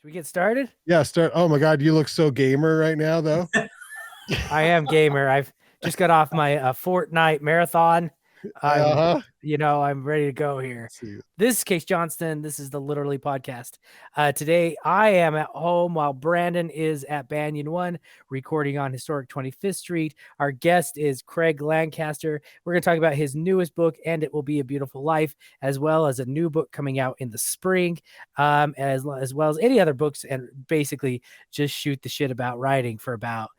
Should we get started? Yeah, start. Oh my God, you look so gamer right now, though. I am gamer. I've just got off my Fortnite marathon. I'm, Uh-huh. I'm ready to go here. Let's see. This is Case Johnston. This is the Literally Podcast. Today, I am at home while Brandon is at Banyan One recording on historic 25th Street. Our guest is Craig Lancaster. We're going to talk about his newest book, And It Will Be a Beautiful Life, as well as a new book coming out in the spring, as well as any other books, and basically just shoot the shit about writing for about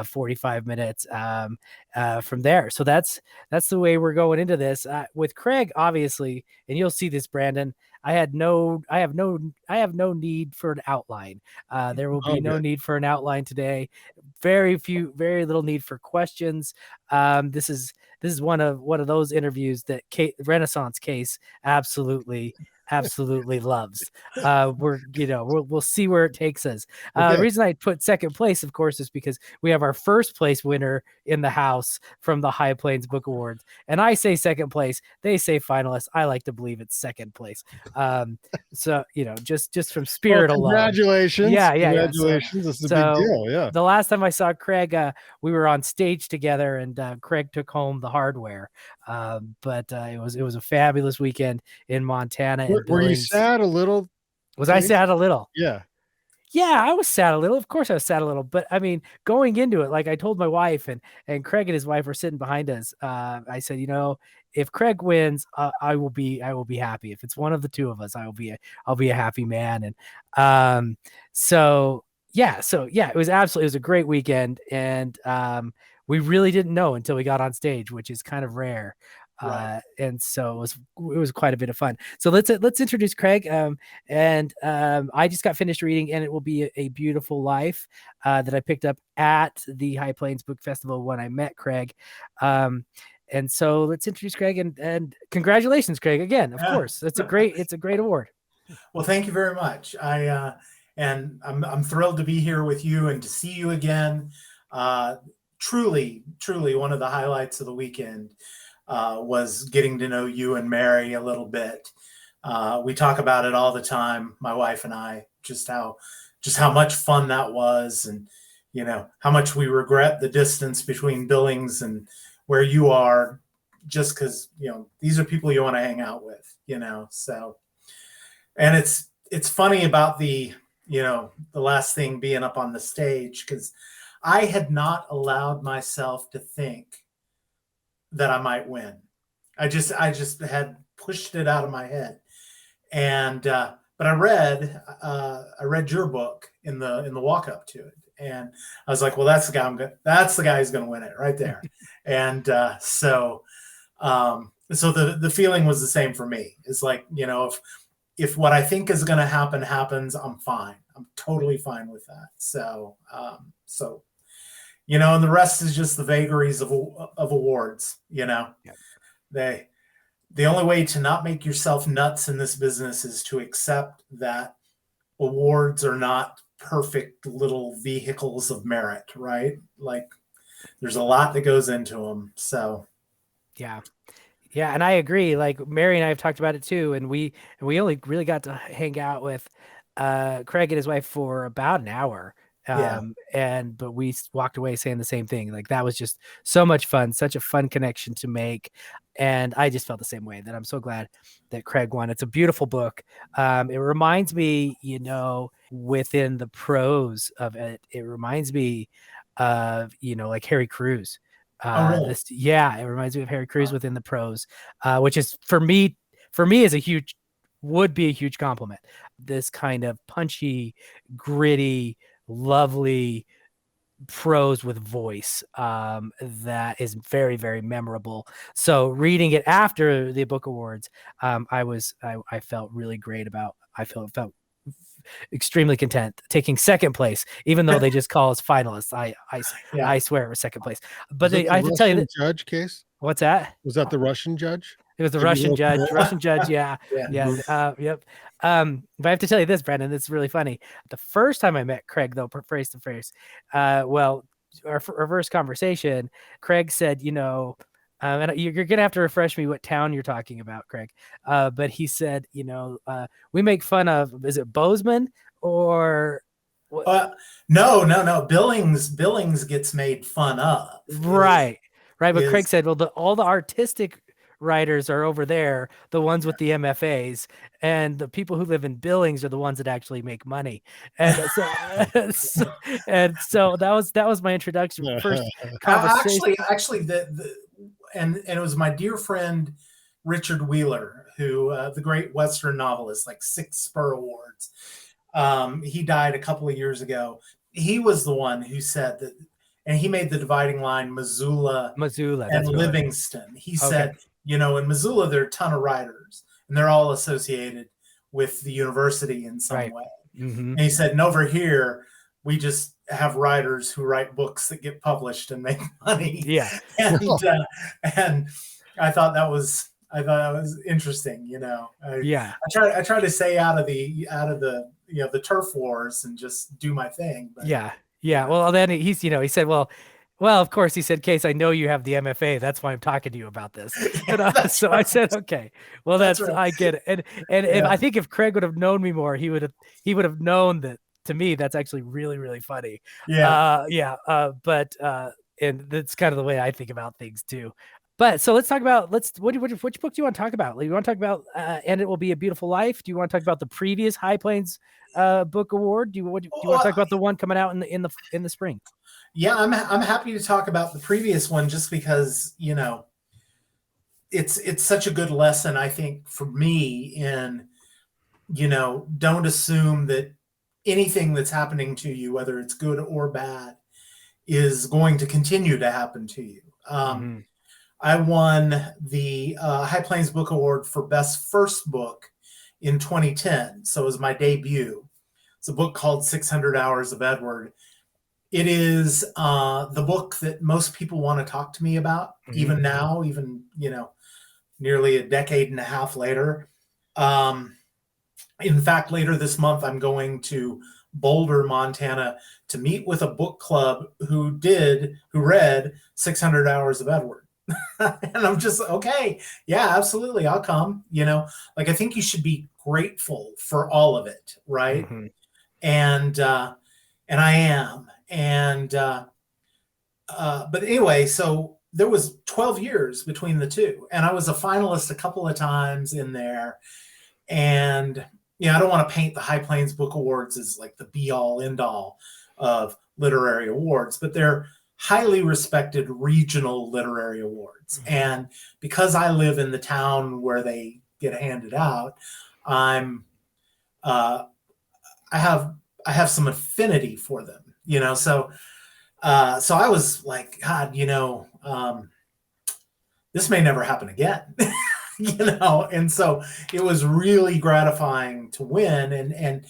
45 minutes from there. So that's the way we're going into this with Craig, obviously, and you'll see this, Brandon. I have no need for an outline. There will be no need for an outline today. Very little need for questions. This is one of those interviews that Renaissance Case absolutely loves. We'll see where it takes us. The reason I put second place, of course, is because we have our first place winner in the house from the High Plains Book Awards, and I say second place, they say finalist. I like to believe it's second place. So just from spirit alone. Congratulations! Yeah. Congratulations! This is a big deal. Yeah. The last time I saw Craig, we were on stage together, and Craig took home the hardware. But it was a fabulous weekend in Montana. Were you sad a little? Was I sad a little? Yeah. Yeah, I was sad a little. Of course I was sad a little, but I mean, going into it, like I told my wife, and Craig and his wife were sitting behind us. I said, if Craig wins, I will be happy. If it's one of the two of us, I'll be a happy man. And so it was a great weekend. And we really didn't know until we got on stage, which is kind of rare. Right. And so it was quite a bit of fun. So let's introduce Craig. I just got finished reading, and it will be a beautiful life that I picked up at the High Plains Book Festival when I met Craig. And so let's introduce Craig, and congratulations, Craig, again. Of course, it's a great award. Well, thank you very much. I'm thrilled to be here with you and to see you again. Truly one of the highlights of the weekend. Was getting to know you and Mary a little bit. We talk about it all the time, my wife and I, just how much fun that was, and how much we regret the distance between Billings and where you are, just because these are people you want to hang out with, So, and it's funny about the last thing being up on the stage, because I had not allowed myself to think that I might win. I just had pushed it out of my head. And but I read your book in the walk up to it, and I was like, well, that's the guy who's going to win it right there. And so the feeling was the same for me. It's like, if what I think is going to happen happens, I'm fine. I'm totally fine with that. So and the rest is just the vagaries of awards. Yep. The only way to not make yourself nuts in this business is to accept that awards are not perfect little vehicles of merit, right? Like, there's a lot that goes into them. So, yeah, and I agree. Like, Mary and I have talked about it too, and we only really got to hang out with Craig and his wife for about an hour. But we walked away saying the same thing. Like, that was just so much fun, such a fun connection to make. And I just felt the same way, that I'm so glad that Craig won. It's a beautiful book. It reminds me, within the prose of it, it reminds me of, like Harry Crews. Really? It reminds me of Harry Crews within the prose, which is for me would be a huge compliment. This kind of punchy, gritty, lovely prose with voice that is very, very memorable. So reading it after the book awards, I felt really great about. I felt extremely content taking second place, even though they just call us finalists. I swear it was second place. But I have to tell you that judge Case. What's that? Was that the Russian judge? It was the Russian judge. Yeah. Yep. But I have to tell you this, Brandon, it's really funny. The first time I met Craig, though, face to face, our first conversation, Craig said, and you're going to have to refresh me what town you're talking about, Craig. But he said, we make fun of, is it Bozeman or what? No. Billings gets made fun of. Right. But Craig Is said, well, all the artistic writers are over there, the ones with the MFAs, and the people who live in Billings are the ones that actually make money. And so, and so that was my introduction, first conversation. actually, and it was my dear friend Richard Wheeler, who the great Western novelist, like 6 Spur Awards. He died a couple of years ago. He was the one who said that, and he made the dividing line Missoula and Livingston. He said, in Missoula, there are a ton of writers, and they're all associated with the university in some way. Mm-hmm. And he said, and over here, we just have writers who write books that get published and make money. Yeah. And I thought that was interesting. I try to stay out of the the turf wars and just do my thing. But, yeah. Well, then he said, well, of course, he said, Kase, I know you have the MFA. That's why I'm talking to you about this. So right. I said, okay, well, that's right. I get it. And if, I think if Craig would have known me more, he would have known that, to me, that's actually really, really funny. But and that's kind of the way I think about things too. But so let's talk about, which book do you want to talk about? You want to talk about And It Will Be a Beautiful Life? Do you want to talk about the previous High Plains book award? Do you want to talk about the one coming out in the spring? Yeah, I'm happy to talk about the previous one, just because it's such a good lesson, I think, for me in don't assume that anything that's happening to you, whether it's good or bad, is going to continue to happen to you. I won the High Plains Book Award for Best First Book in 2010, so it was my debut. It's a book called 600 Hours of Edward. It is the book that most people want to talk to me about, even now, nearly a decade and a half later. In fact, later this month, I'm going to Boulder, Montana, to meet with a book club who read 600 Hours of Edward. And I'm just, okay, yeah, absolutely, I'll come. I think you should be grateful for all of it, right? And I am. And but anyway, so there was 12 years between the two, and I was a finalist a couple of times in there. And I don't want to paint the High Plains Book Awards as like the be all end all of literary awards, but they're highly respected regional literary awards. And because I live in the town where they get handed out, I have some affinity for them, so I was like, God, this may never happen again. And so it was really gratifying to win. And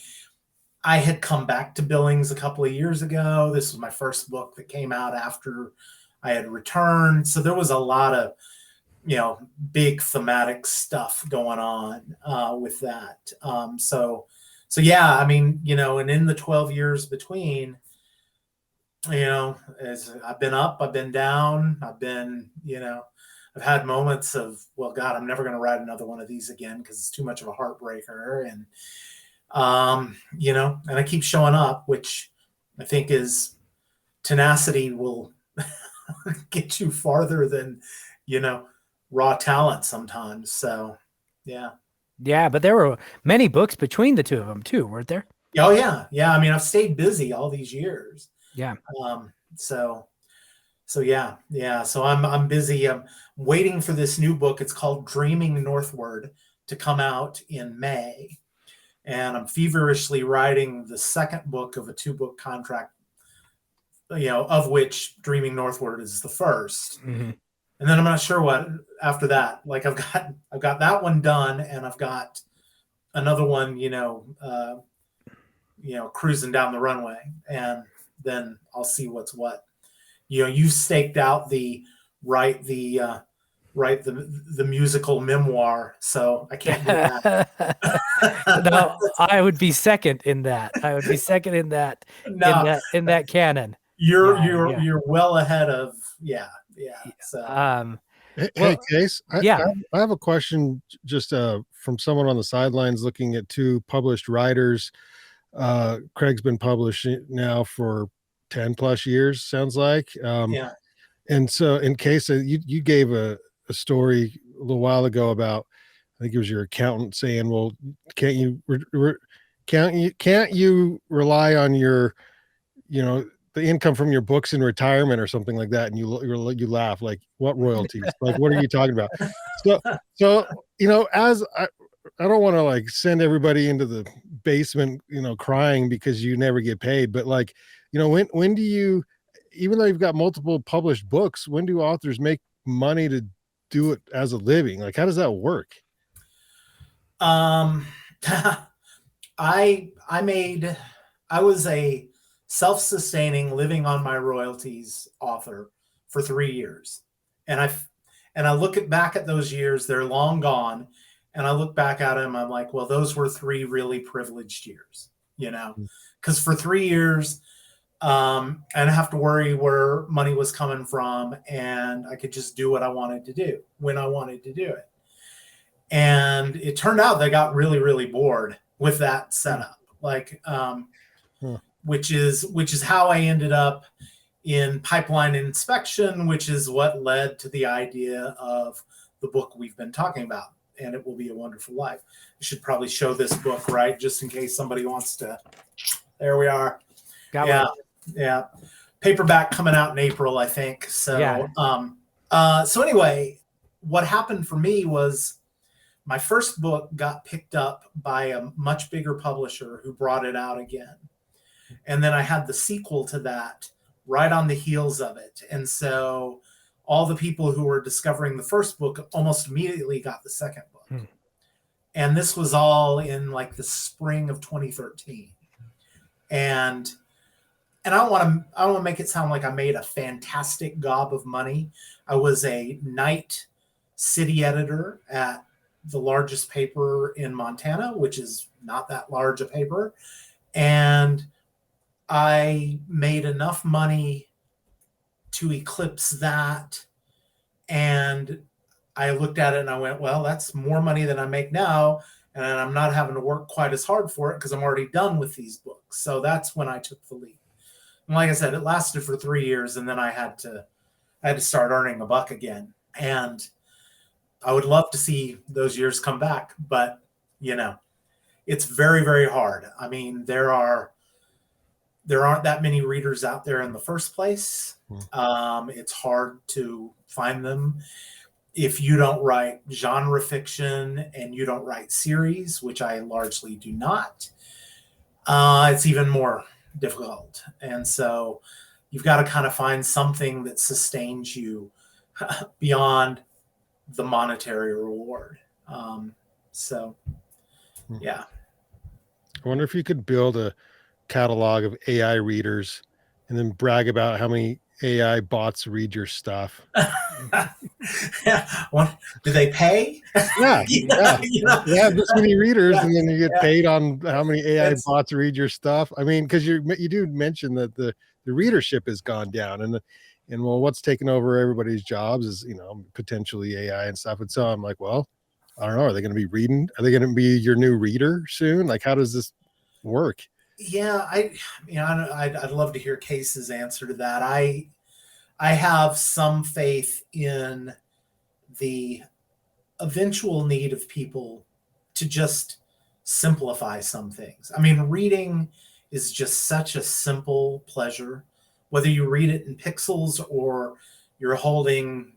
I had come back to Billings a couple of years ago. This was my first book that came out after I had returned. So there was a lot of, big thematic stuff going on with that. So yeah, I mean, and in the 12 years between, as I've been up, I've been down, I've been, I've had moments of, well, God, I'm never going to write another one of these again because it's too much of a heartbreaker. And, and I keep showing up, which I think is tenacity will get you farther than, raw talent sometimes. So, yeah. Yeah, but there were many books between the two of them too, weren't there? Oh, yeah. Yeah. I mean, I've stayed busy all these years. Yeah. So yeah. So I'm busy. I'm waiting for this new book. It's called Dreaming Northward to come out in May. And I'm feverishly writing the second book of a 2-book contract, of which Dreaming Northward is the first. And then I'm not sure what after that. Like I've got that one done, and I've got another one, cruising down the runway, and then I'll see what's what. You staked out the musical memoir, so I can't do that. No, I would be second in that. No, in that canon. You're well ahead of So Hey, Kase, I have a question just from someone on the sidelines looking at 2 published writers. Craig's been publishing now for 10 plus years, sounds like. Yeah. And so in case you gave a story a little while ago about, I think it was your accountant saying, well, can't you rely on your, the income from your books in retirement or something like that? And you laugh, like, what royalties? Like, what are you talking about? So as I don't want to like send everybody into the basement, crying because you never get paid, but like, when do you, even though you've got multiple published books, when do authors make money to do it as a living? Like, how does that work? I was a self-sustaining, living on my royalties author for 3 years. And I look back at those years, they're long gone. And I look back at them, I'm like, well, those were 3 really privileged years, because for 3 years, I didn't have to worry where money was coming from, and I could just do what I wanted to do when I wanted to do it. And it turned out they got really, really bored with that setup, which is how I ended up in pipeline inspection, which is what led to the idea of the book we've been talking about, And It Will Be a Wonderful Life. I should probably show this book, right, just in case somebody wants to. There we are. Yeah. Paperback coming out in April, I think. So, so anyway, what happened for me was my first book got picked up by a much bigger publisher who brought it out again. And then I had the sequel to that right on the heels of it. And so all the people who were discovering the first book almost immediately got the second book. And this was all in like the spring of 2013. And I don't want to make it sound like I made a fantastic gob of money. I was a night city editor at the largest paper in Montana, which is not that large a paper. And I made enough money to eclipse that. And I looked at it and I went, well, that's more money than I make now. And I'm not having to work quite as hard for it because I'm already done with these books. So that's when I took the leap. And like I said, it lasted for 3 years, and then I had to start earning a buck again. And I would love to see those years come back, but it's very, very hard. I mean, there aren't that many readers out there in the first place. It's hard to find them. If you don't write genre fiction and you don't write series, which I largely do not, it's even more difficult. And so you've got to kind of find something that sustains you beyond the monetary reward. Yeah. I wonder if you could build a catalog of AI readers and then brag about how many AI bots read your stuff. Do they pay? Yeah. Yeah, this many readers, and then you get paid on how many AI bots read your stuff. I mean, because you do mention that the readership has gone down, and well, what's taken over everybody's jobs is potentially AI and stuff. And so I'm like, well, I don't know. Are they going to be reading? Are they going to be your new reader soon? Like, how does this work? Yeah, I'd love to hear Kase's answer to that. I have some faith in the eventual need of people to just simplify some things. I mean, reading is just such a simple pleasure, whether you read it in pixels or you're holding,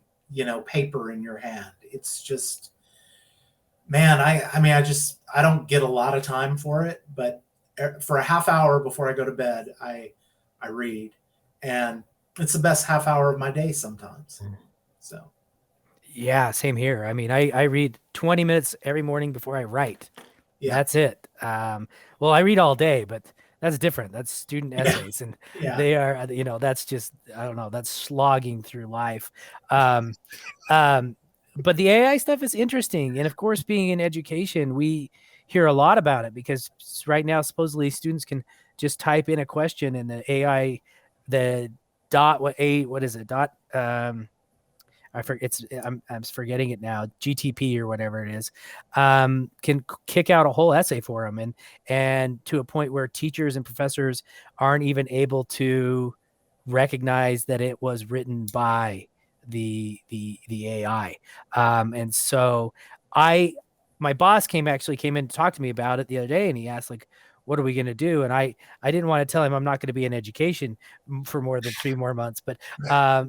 paper in your hand. It's just, man, I don't get a lot of time for it, but for a half hour before I go to bed, I read, and it's the best half hour of my day sometimes. So. Yeah, same here. I mean, I read 20 minutes every morning before I write. Yeah. That's it. Well, I read all day, but that's different. That's student essays, and they are, that's just, I don't know, that's slogging through life. But the AI stuff is interesting. And of course, being in education, we hear a lot about it because right now, supposedly students can just type in a question and the AI, what is it? I'm forgetting it now, GTP or whatever it is, can kick out a whole essay for them, and to a point where teachers and professors aren't even able to recognize that it was written by the AI. And so my boss came in to talk to me about it the other day, and he asked, like, what are we going to do? And I didn't want to tell him I'm not going to be in education for more than 3 more months, but I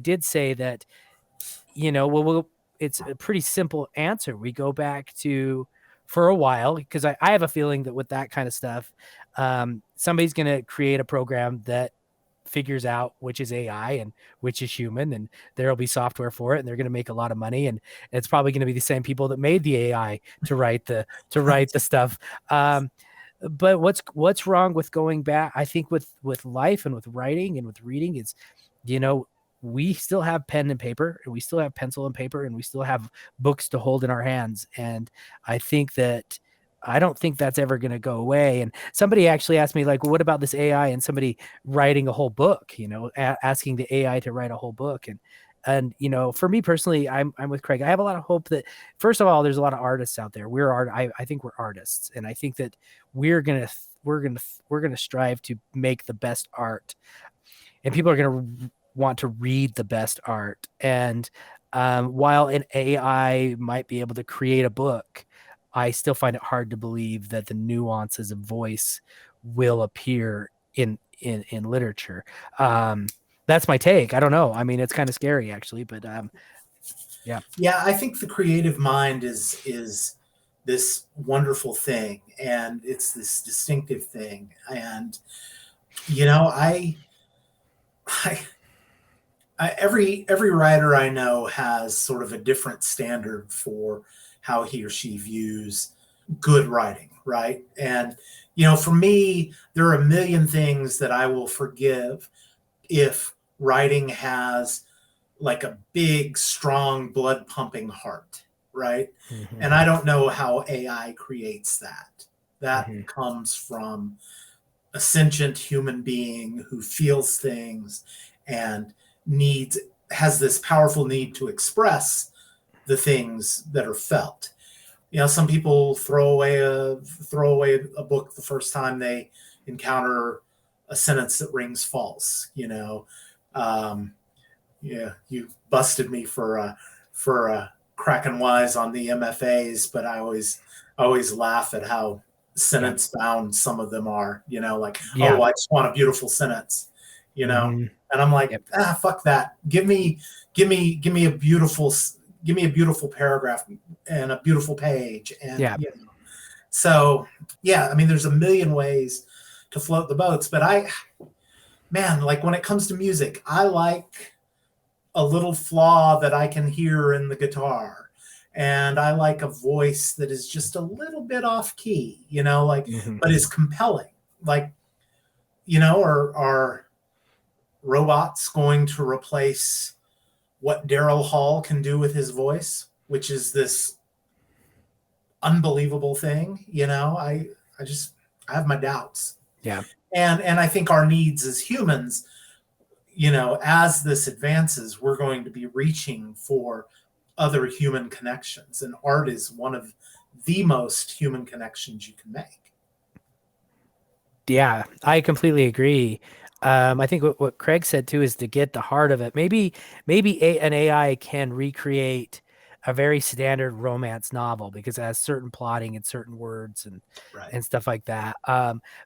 did say that, it's a pretty simple answer. We go back to, for a while, because I have a feeling that with that kind of stuff, somebody's going to create a program that figures out which is AI and which is human, and there'll be software for it, and they're going to make a lot of money, and it's probably going to be the same people that made the AI to write the stuff. But what's wrong with going back? I think with life and with writing and with reading is, we still have pen and paper, and we still have pencil and paper, and we still have books to hold in our hands. And I don't think that's ever going to go away. And somebody actually asked me, like, well, what about this AI and somebody writing a whole book, asking the AI to write a whole book. And for me personally, I'm with Craig. I have a lot of hope that, first of all, there's a lot of artists out there. I think we're artists. And I think that we're going to strive to make the best art, and people are going to want to read the best art. And while an AI might be able to create a book, I still find it hard to believe that the nuances of voice will appear in literature. That's my take. I don't know. I mean, it's kind of scary, actually, but yeah. Yeah, I think the creative mind is this wonderful thing, and it's this distinctive thing. And every writer I know has sort of a different standard for how he or she views good writing, right? And for me, there are a million things that I will forgive if writing has like a big, strong, blood pumping heart, right? Mm-hmm. And I don't know how AI creates that. That Mm-hmm. comes from a sentient human being who feels things and has this powerful need to express the things that are felt. Some people throw away a book the first time they encounter a sentence that rings false. Yeah, you busted me for cracking wise on the MFAs, but I always laugh at how sentence bound some of them are. Like, oh, I just want a beautiful sentence. Mm-hmm. And I'm like, fuck that. Give me a beautiful paragraph and a beautiful page. And so I mean, there's a million ways to float the boats, but like when it comes to music, I like a little flaw that I can hear in the guitar. And I like a voice that is just a little bit off key, but is compelling. Like, are robots going to replace what Daryl Hall can do with his voice, which is this unbelievable thing? I have my doubts. Yeah. And I think our needs as humans, as this advances, we're going to be reaching for other human connections, and art is one of the most human connections you can make. Yeah, I completely agree. I think what Craig said too is to get the heart of it. Maybe an AI can recreate a very standard romance novel because it has certain plotting and certain words and stuff like that.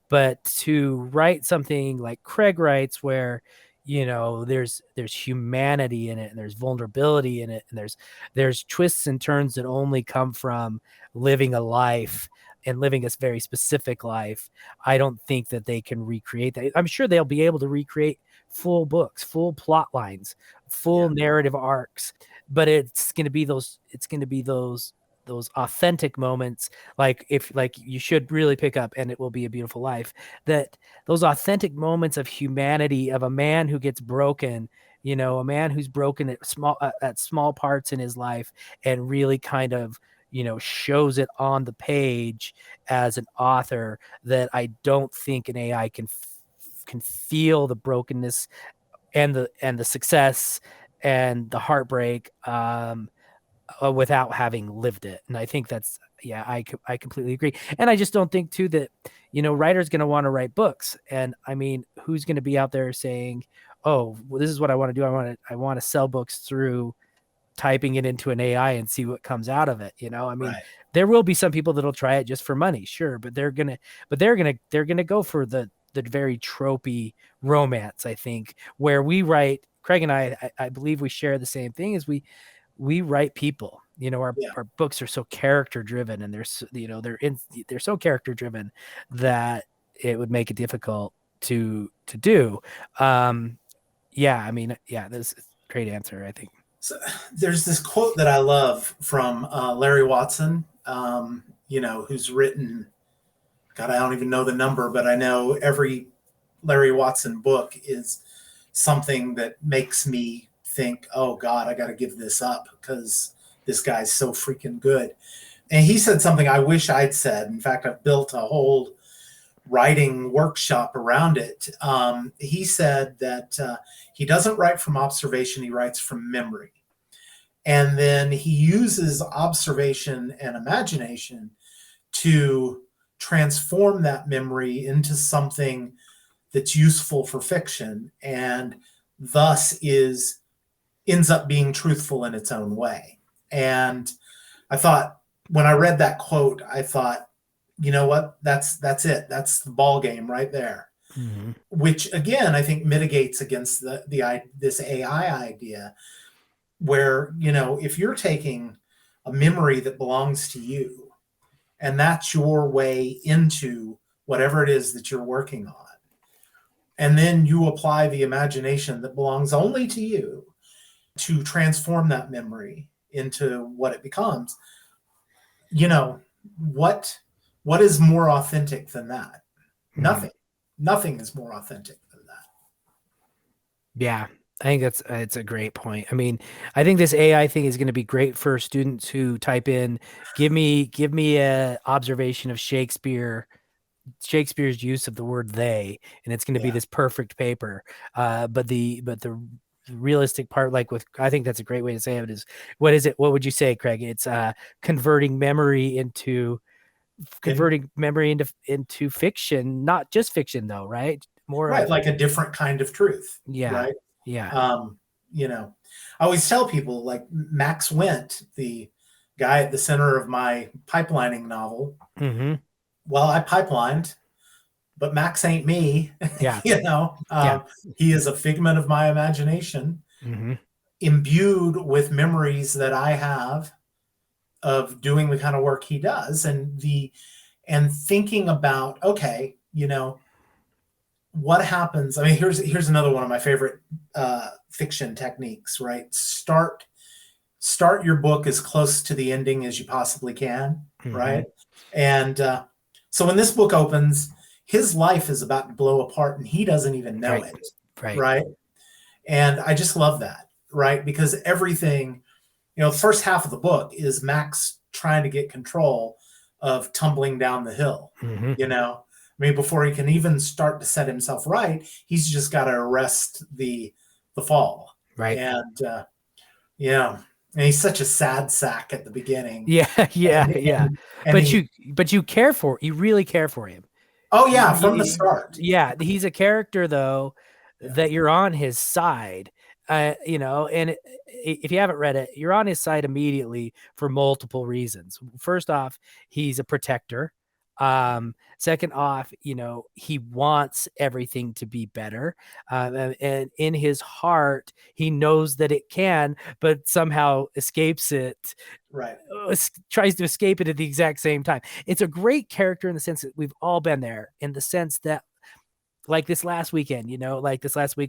But to write something like Craig writes, where there's humanity in it, and there's vulnerability in it, and there's twists and turns that only come from living a life and living a very specific life. I don't think that they can recreate that. I'm sure they'll be able to recreate full books, full plot lines, full narrative arcs, but it's going to be those authentic moments. Like you should really pick up And It Will Be a Beautiful Life, that those authentic moments of humanity, of a man who gets broken, a man who's broken at small parts in his life, and really kind of shows it on the page as an author, that I don't think an AI can feel the brokenness and the success and the heartbreak, without having lived it. And I think that's, yeah, I completely agree. And I just don't think too that, writers going to want to write books. And I mean, who's going to be out there saying, oh, well, this is what I want to do. I want to sell books through typing it into an AI and see what comes out of it. I mean, Right. there will be some people that'll try it just for money, sure, but they're gonna go for the very tropey romance, I think, where we write. Craig and I believe we share the same thing, is we write people. Yeah. Our books are so character driven, and they're so character driven that it would make it difficult to do. Yeah, I mean, yeah, that's a great answer, I think. So there's this quote that I love from Larry Watson, who's written, God, I don't even know the number, but I know every Larry Watson book is something that makes me think, oh God, I got to give this up because this guy's so freaking good. And he said something I wish I'd said. In fact, I've built a whole writing workshop around it. He said that he doesn't write from observation, he writes from memory. And then he uses observation and imagination to transform that memory into something that's useful for fiction, and thus ends up being truthful in its own way. And I thought, when I read that quote, I thought, you know what? That's it. That's the ball game right there. Mm-hmm. Which again, I think mitigates against this AI idea, where if you're taking a memory that belongs to you, and that's your way into whatever it is that you're working on, and then you apply the imagination that belongs only to you to transform that memory into what it becomes, what is more authentic than that? Mm-hmm. Nothing is more authentic than that. Yeah, I think it's a great point. I mean, I think this AI thing is going to be great for students who type in, give me a observation of Shakespeare's use of the word they, and it's going to be Yeah. this perfect paper. But the realistic part, like I think that's a great way to say it, is what is it? What would you say, Craig? It's converting memory into fiction, not just fiction though, right? More Right, of, like a different kind of truth. yeah, Right. yeah. I always tell people, like Max Went, the guy at the center of my pipelining novel. Mm-hmm. Well, I pipelined, but Max ain't me. Yeah. Yeah. He is a figment of my imagination, Mm-hmm. imbued with memories that I have of doing the kind of work he does, and thinking about, okay, what happens. I mean, here's another one of my favorite fiction techniques, right? Start your book as close to the ending as you possibly can, Mm-hmm. right? And so when this book opens, his life is about to blow apart and he doesn't even know Right. it. Right. Right. And I just love that, right? Because everything, the first half of the book is Max trying to get control of tumbling down the hill. Mm-hmm. I mean, before he can even start to set himself right, he's just got to arrest the fall. Right. And yeah, and he's such a sad sack at the beginning. Yeah, yeah, yeah. And But you care for, you really care for him. Oh yeah, from the start. Yeah, he's a character though, Yeah. that you're on his side. And if you haven't read it, you're on his side immediately for multiple reasons. First off, he's a protector. Second off, he wants everything to be better. And in his heart, he knows that it can, but somehow escapes it. Right. Tries to escape it at the exact same time. It's a great character in the sense that we've all been there, in the sense that, like this last weekend,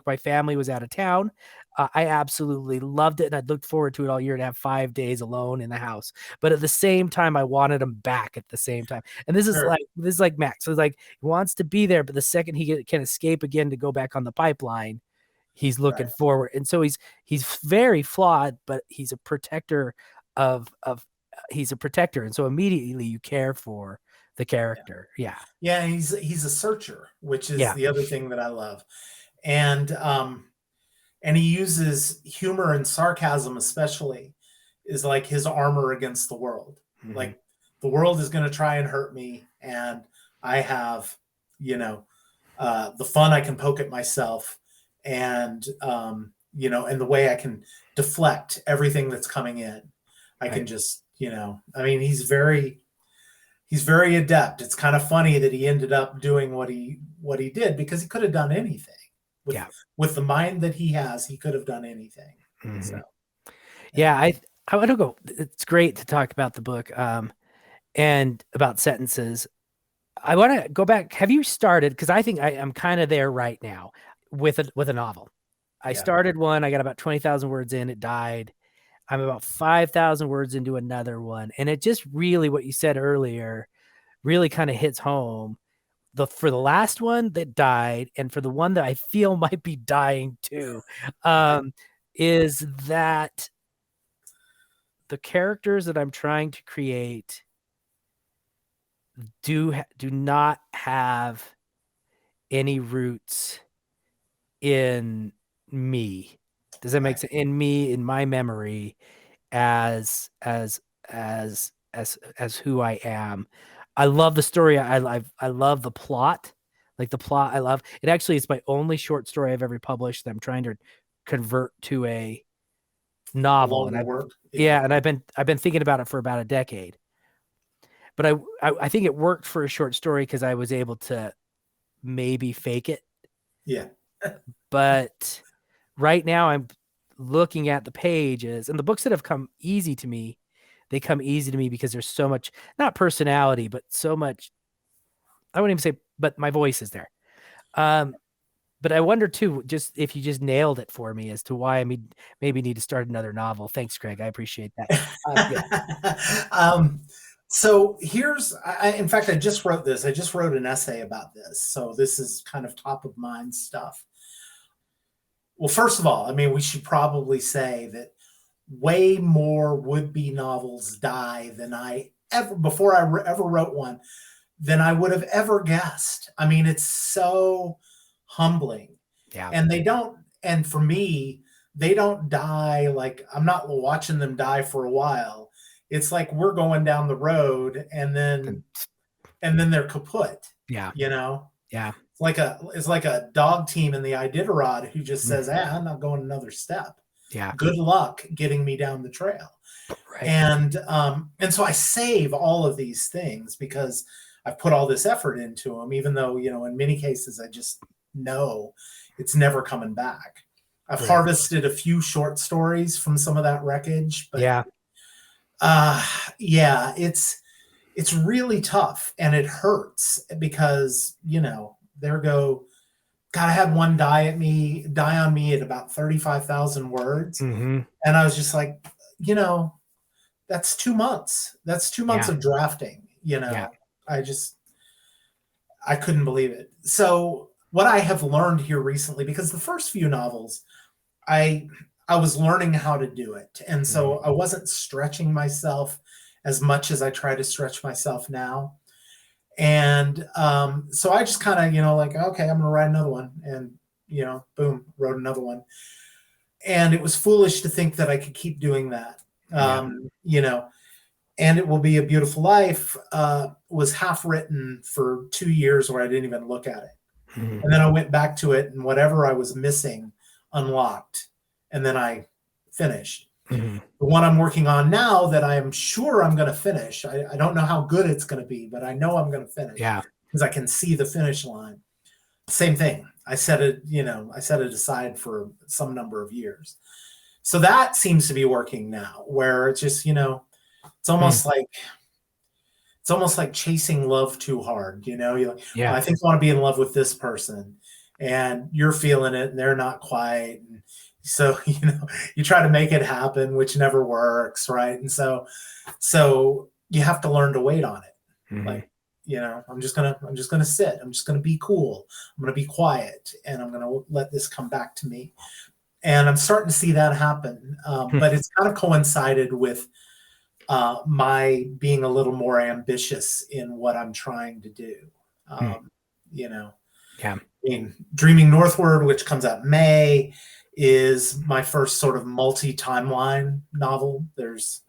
my family was out of town. I absolutely loved it, and I looked forward to it all year, to have 5 days alone in the house. But at the same time, I wanted him back at the same time. And this is like Max. So it's like, he wants to be there, but the second he can escape again to go back on the pipeline, he's looking forward. And so he's very flawed, but he's a protector he's a protector. And so immediately you care for the character. Yeah. He's a searcher, which is the other thing that I love. And and he uses humor and sarcasm, especially, is like his armor against the world. Mhm. Like, the world is going to try and hurt me, and I have, the fun I can poke at myself, and and the way I can deflect everything that's coming in. I can Right. just, I mean, he's very adept. It's kind of funny that he ended up doing what he did, because he could have done anything with Yeah. with the mind that he has. He could have done anything. Mhm. So Yeah, I want to go. It's great to talk about the book and about sentences. I want to go back. Have you started? Because I think I'm kind of there right now with a novel. I Yeah. started one. I got about 20,000 words in. It died. I'm about 5,000 words into another one, and it just really, what you said earlier, really kind of hits home. For the last one that died, and for the one that I feel might be dying too, is that the characters that I'm trying to create do not have any roots in me. Does that make Right. sense? In me, in my memory, as as who I am. I love the story. I love the plot. Like the plot, I love it. Actually, it's my only short story I've ever published that I'm trying to convert to a A novel, and longer work. yeah, and I've been thinking about it for about a decade. But I think it worked for a short story because I was able to maybe fake it. Yeah. But right now I'm looking at the pages, and the books that have come easy to me, they come easy to me because there's so much, not personality, but so much, I wouldn't even say, but my voice is there. But I wonder too, just if you just nailed it for me as to why I maybe need to start another novel. Thanks, Craig. I appreciate that. Yeah. So in fact, I just wrote this. I just wrote an essay about this. So this is kind of top of mind stuff. Well, first of all, I mean, we should probably say that way more would-be novels die than I ever, before I ever wrote one, than I would have ever guessed. I mean, it's so humbling. Yeah. And and for me, they don't die like, I'm not watching them die for a while. It's like we're going down the road, and then they're kaput. Yeah. Yeah. It's like a dog team in the Iditarod who just says, I'm not going another step. Yeah. Good luck getting me down the trail. Right. And so I save all of these things because I've put all this effort into them, even though, in many cases, I just know it's never coming back. I've harvested a few short stories from some of that wreckage, but it's really tough, and it hurts because, God, I had one die on me at about 35,000 words. Mm-hmm. And I was just like, that's 2 months. That's 2 months of drafting, I couldn't believe it. So what I have learned here recently, because the first few novels, I was learning how to do it. And so I wasn't stretching myself as much as I try to stretch myself now. And so I just kind of, like, okay, I'm going to write another one. And, boom, wrote another one. And it was foolish to think that I could keep doing that. And It Will Be a Beautiful Life was half written for 2 years where I didn't even look at it. And then I went back to it, and whatever I was missing unlocked. And then I finished. The one I'm working on now that I am sure I'm going to finish. I don't know how good it's going to be, but I know I'm going to finish. Yeah. Because I can see the finish line. Same thing. I set it aside for some number of years. So that seems to be working now, where it's just, it's almost like chasing love too hard. You're like, well, I think I want to be in love with this person, and you're feeling it and they're not quite. And so, you try to make it happen, which never works. Right. And so you have to learn to wait on it. Like, I'm just going to sit. I'm just going to be cool. I'm going to be quiet, and I'm going to let this come back to me. And I'm starting to see that happen. But it's kind of coincided with my being a little more ambitious in what I'm trying to do. Yeah. mean, Dreaming Northward, which comes out May, is my first sort of multi-timeline novel. There's,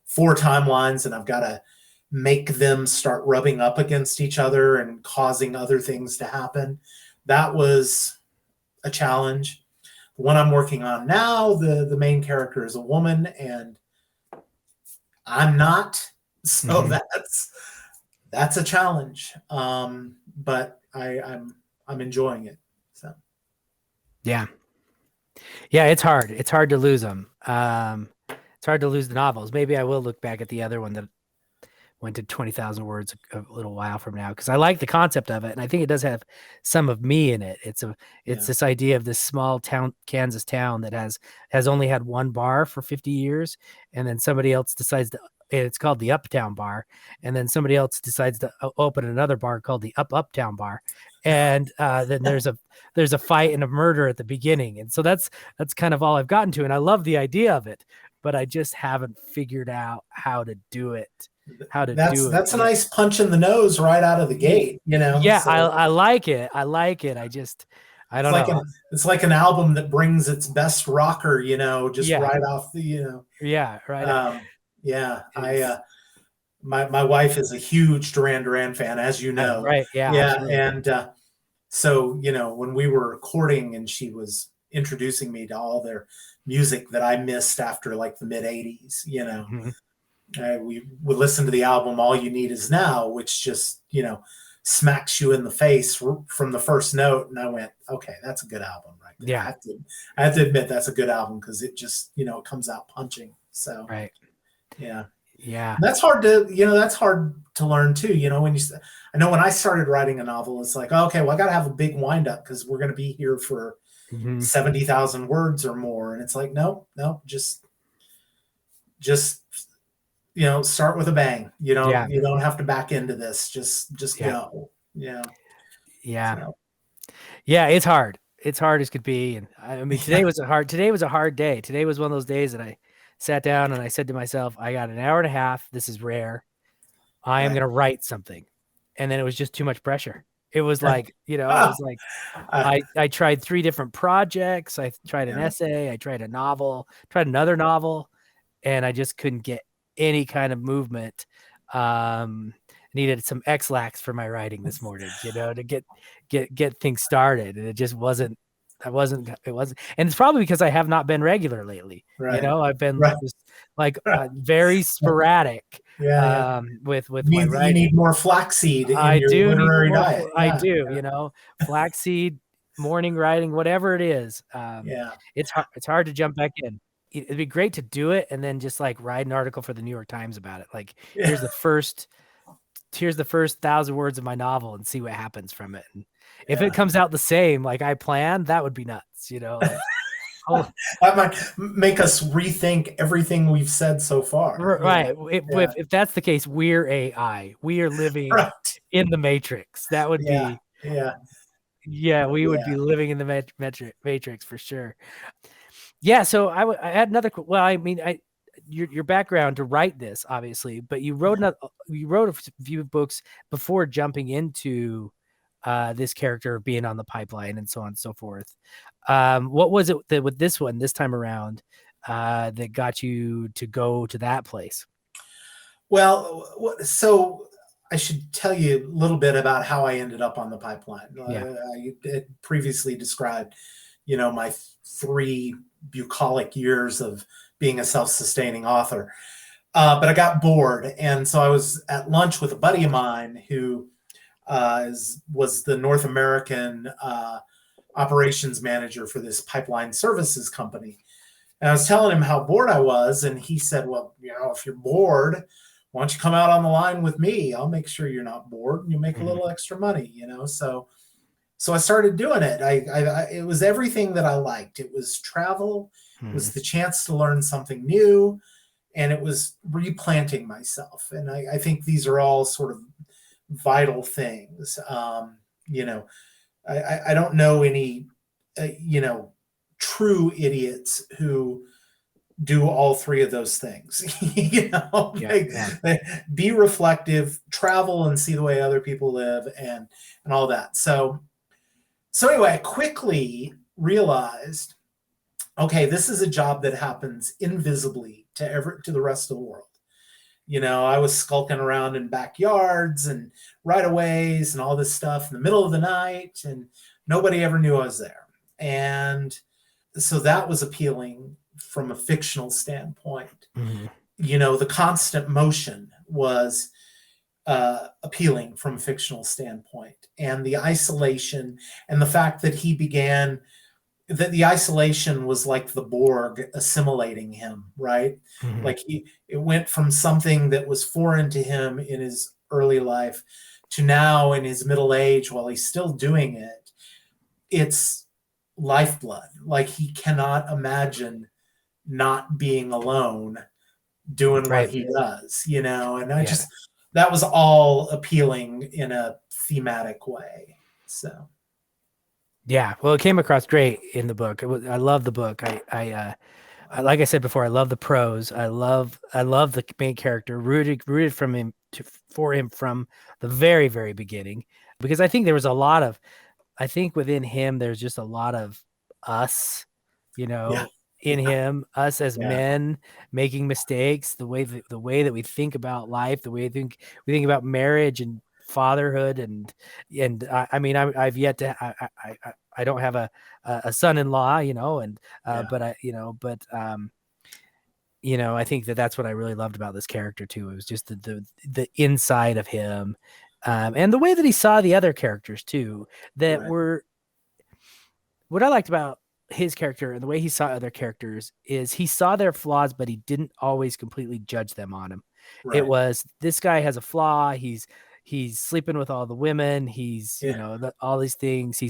4 timelines, and I've got to make them start rubbing up against each other and causing other things to happen. That was a challenge. The one I'm working on now, the main character is a woman, and I'm not. So that's a challenge. But I'm enjoying it. So Yeah. It's hard. It's hard to lose them. It's hard to lose the novels. Maybe I will look back at the other one that went to 20,000 words a little while from now, because I like the concept of it, and I think it does have some of me in it. It's this idea of this small town, Kansas town, that has only had one bar for 50 years, and then somebody else decides to. It's called the Uptown Bar, and then somebody else decides to open another bar called the Uptown Bar, and then there's a fight and a murder at the beginning, and so that's kind of all I've gotten to, and I love the idea of it, but I just haven't figured out how to do it. That's a nice punch in the nose right out of the gate, Yeah, so, I like it. I don't know. It's like an album that brings its best rocker, right off the, Yeah, right. My wife is a huge Duran Duran fan, as you know. Right. Yeah. Absolutely. And so, when we were recording and she was introducing me to all their music that I missed after like the mid 80s, we would listen to the album All You Need Is Now, which just, smacks you in the face from the first note. And I went, okay, that's a good album, right there. Yeah. I have to admit that's a good album, because it just, it comes out punching. So, right. Yeah. Yeah. That's hard to learn too. I know when I started writing a novel, it's like, okay, well, I got to have a big wind up because we're going to be here for 70,000 words or more. And it's like, no, just start with a bang. You don't have to back into this. Just go. Yeah. Yeah. So. Yeah. It's hard. It's hard as could be. And I mean, today was a hard day. Today was one of those days that I sat down and I said to myself, I got an hour and a half. This is rare. I am going to write something. And then it was just too much pressure. It was like, it was like, I tried 3 different projects. I tried an essay. I tried a novel, tried another novel, and I just couldn't get any kind of movement. Needed some X-Lax for my writing this morning, to get things started. And it just wasn't, it wasn't, and it's probably because I have not been regular lately. Right. I've been just like very sporadic. With my writing. You need more flaxseed in your literary diet. I do. Flaxseed, morning writing, whatever it is. It's hard to jump back in. It'd be great to do it and then just like write an article for the New York Times about it. Like, here's the first 1,000 words of my novel and see what happens from it. And if it comes out the same like I planned, that would be nuts. That might make us rethink everything we've said so far. Right. If that's the case, we're AI. We are living in the Matrix. That would be. Yeah, we would be living in the Matrix for sure. Yeah. So I had another. Well, I mean, your background to write this, obviously, but you wrote a few books before jumping into this character being on the pipeline and so on and so forth. What was it that with this one this time around that got you to go to that place? Well, so I should tell you a little bit about how I ended up on the pipeline. I had previously described, my 3 bucolic years of being a self-sustaining author. But I got bored. And so I was at lunch with a buddy of mine who was the North American operations manager for this pipeline services company. And I was telling him how bored I was. And he said, well, if you're bored, why don't you come out on the line with me? I'll make sure you're not bored and you make a little extra money, So I started doing it. It was everything that I liked. It was travel. It was the chance to learn something new. And it was replanting myself. And I think these are all sort of vital things. I don't know any, true idiots who do all 3 of those things. Be reflective, travel and see the way other people live and all that. So So anyway, I quickly realized, okay, this is a job that happens invisibly to the rest of the world. I was skulking around in backyards and right of ways and all this stuff in the middle of the night, and nobody ever knew I was there. And so that was appealing from a fictional standpoint. Mhm. The constant motion was appealing from a fictional standpoint, and the isolation and the fact that that the isolation was like the Borg assimilating him, right? Mhm. Like it went from something that was foreign to him in his early life to now in his middle age, while he's still doing it, it's lifeblood. Like he cannot imagine not being alone doing what Right. he does, and Yeah. that was all appealing in a thematic way. So Yeah. Well, it came across great in the book. I love the book. Like I said before, I love the prose. I love the main character, rooted for him from the very, very beginning, because I think there was I think within him, there's just a lot of us, yeah, in him, us as yeah, men making mistakes, the way that we think about life, the way we think about marriage and fatherhood, and I mean, I've yet to, I don't have a son-in-law, and yeah, but I think that's what I really loved about this character too. It was just the inside of him, and the way that he saw the other characters too, that right, were what I liked about his character and the way he saw other characters is he saw their flaws, but he didn't always completely judge them on them. It right, was, this guy has a flaw. He's sleeping with all the women. He's, yeah. all these things.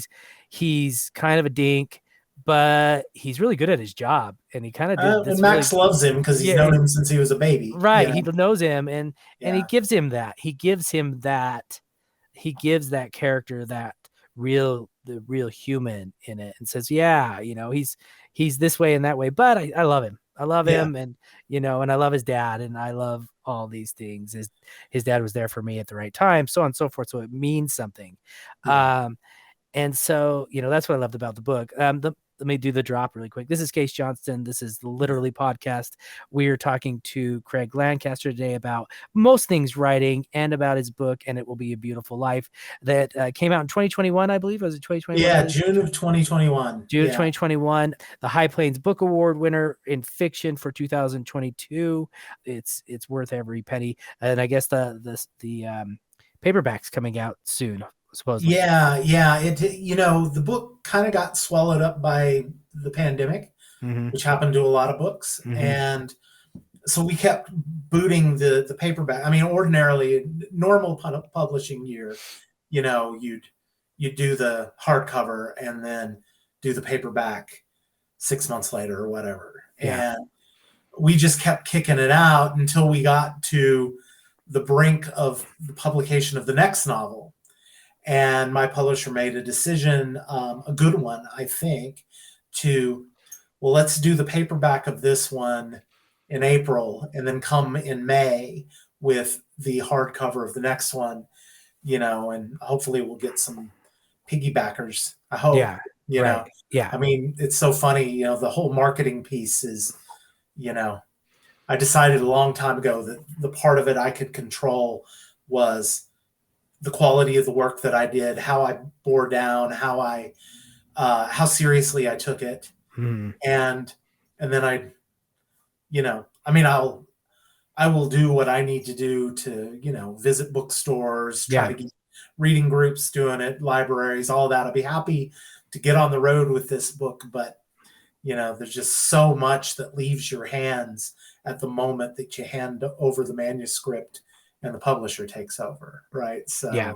He's kind of a dink, but he's really good at his job. And he kind of did And this really, Max loves him because he's yeah, known him since he was a baby. right. He knows him, and he Yeah, gives him that. He gives that character that the real human in it, and says, yeah, he's this way and that way, but I love him. I love yeah, him, and I love his dad, and I love all these things. His dad was there for me at the right time, so on and so forth. So it means something. yeah. And so, that's what I loved about the book. Let me do the drop really quick. This is Case Johnston. This is the Literally Podcast. We are talking to Craig Lancaster today about most things writing and about his book, And It Will Be a Beautiful Life, that came out in 2021, I believe. Was it 2021? Yeah, June of 2021. June of Yeah. 2021, the High Plains Book Award winner in fiction for 2022. It's worth every penny. And I guess the paperback's coming out soon, supposedly. Yeah, yeah. The book kind of got swallowed up by the pandemic, Mm-hmm. which happened to a lot of books. Mm-hmm. And so we kept booting the paperback. I mean, ordinarily, normal publishing year, you'd do the hardcover and then do the paperback 6 months later or whatever. Yeah. And we just kept kicking it out until we got to the brink of the publication of the next novel. And my publisher made a decision, a good one, I think, let's do the paperback of this one in April and then come in May with the hardcover of the next one, and hopefully we'll get some piggybackers. I hope, Yeah. Right. Yeah. I mean, it's so funny, the whole marketing piece is, I decided a long time ago that the part of it I could control was the quality of the work that I did, how I bore down, how seriously I took it. Mm-hmm. And then I will do what I need to do to, visit bookstores, try to get reading groups doing it, libraries, all that. I'll be happy to get on the road with this book, but there's just so much that leaves your hands at the moment that you hand over the manuscript and the publisher takes over, right? So yeah,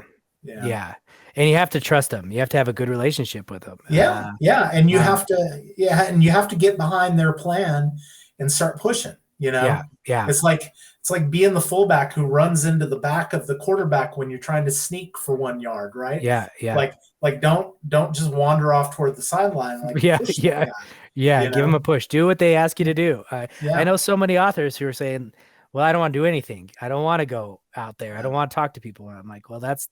and you have to trust them. You have to have a good relationship with them. And you have to get behind their plan and start pushing. Yeah. It's like being the fullback who runs into the back of the quarterback when you're trying to sneak for 1 yard, right? Yeah. Like don't just wander off toward the sideline. Like Give them a push. Do what they ask you to do. Yeah. I know so many authors who are saying, well, I don't want to do anything. I don't want to go out there. I don't want to talk to people. And I'm like, well, that's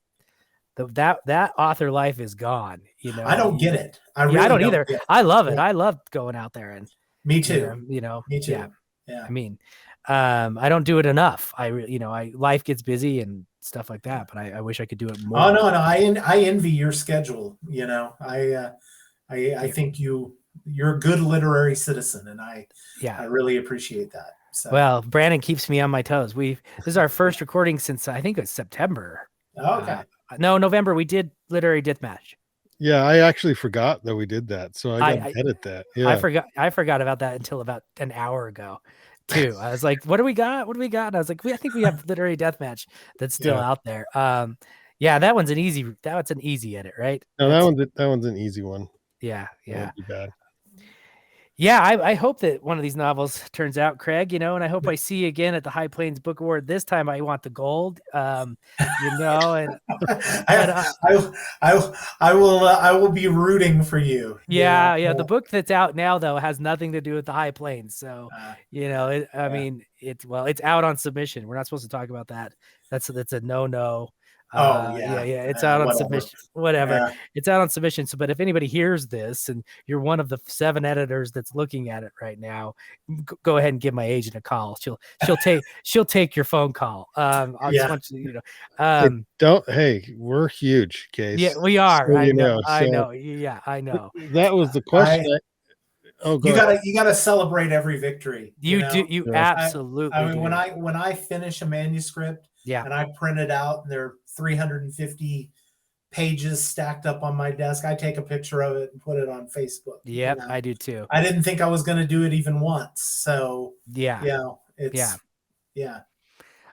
that author life is gone. You know, I don't get it. I yeah, really I don't either. get it. I love it. Yeah. I love going out there and Me too. Me too. yeah. Yeah. I mean, I don't do it enough. Life gets busy and stuff like that, but I wish I could do it more. Oh no, no, I envy your schedule. You know, I think you're a good literary citizen, and I really appreciate that. So well, Brandon keeps me on my toes. This is our first recording since I think it was September. okay. No, November. We did Literary Deathmatch. Yeah, I actually forgot that we did that, so I got to edit that. Yeah, I forgot about that until about an hour ago, too. I was like, "What do we got? What do we got?" And I was like, "I think we have Literary Deathmatch that's still out there." Yeah, that one's an easy. That's an easy edit, right? No, that one's an easy one. Yeah, That won't be bad. Yeah, I hope that one of these novels turns out, Craig, and I hope I see you again at the High Plains Book Award. This time I want the gold, and I will be rooting for you. Yeah. The book that's out now though has nothing to do with the High Plains. So, mean, it's out on submission. We're not supposed to talk about that. That's a no. It's out on submission. Whatever. Yeah. It's out on submission. So, but if anybody hears this and you're one of the 7 editors that's looking at it right now, go ahead and give my agent a call. She'll take your phone call. I just want you to hey, we're huge, Kase. Yeah, we are. So I know. Yeah, I know. That was the question. You gotta celebrate every victory. You do. You absolutely. I mean, when I finish a manuscript, and I print it out, and there are 350 pages stacked up on my desk, I take a picture of it and put it on Facebook. Yep, I do too. I didn't think I was going to do it even once, so yeah,